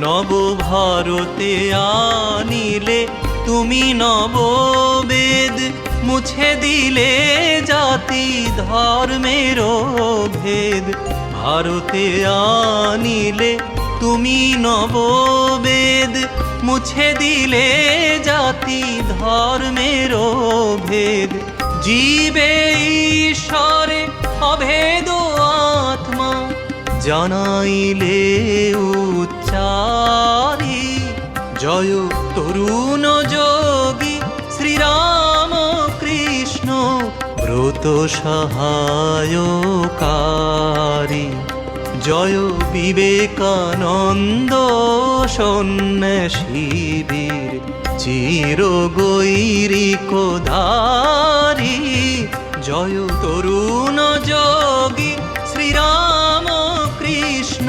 নব ভারতে আনিলে তুমি নববেদ, মুছে দিলে জাতি ধর্মের ভেদ। ভারতে আনিলে তুমি নববেদ, মুছে দিলে জাতি ধর্মের ভেদ। জীবে ঈশ্বরে অভেদ আত্মা জানাইলে উচ্চারি। জয় তরুণ যোগী শ্রীরাম কৃষ্ণ ব্রত সহায়কারী। জয় বিবেকানন্দ সন্ন্যাসীবীর চির গৈরিকধারী। জয় তরুণ যোগী শ্রীরাম কৃষ্ণ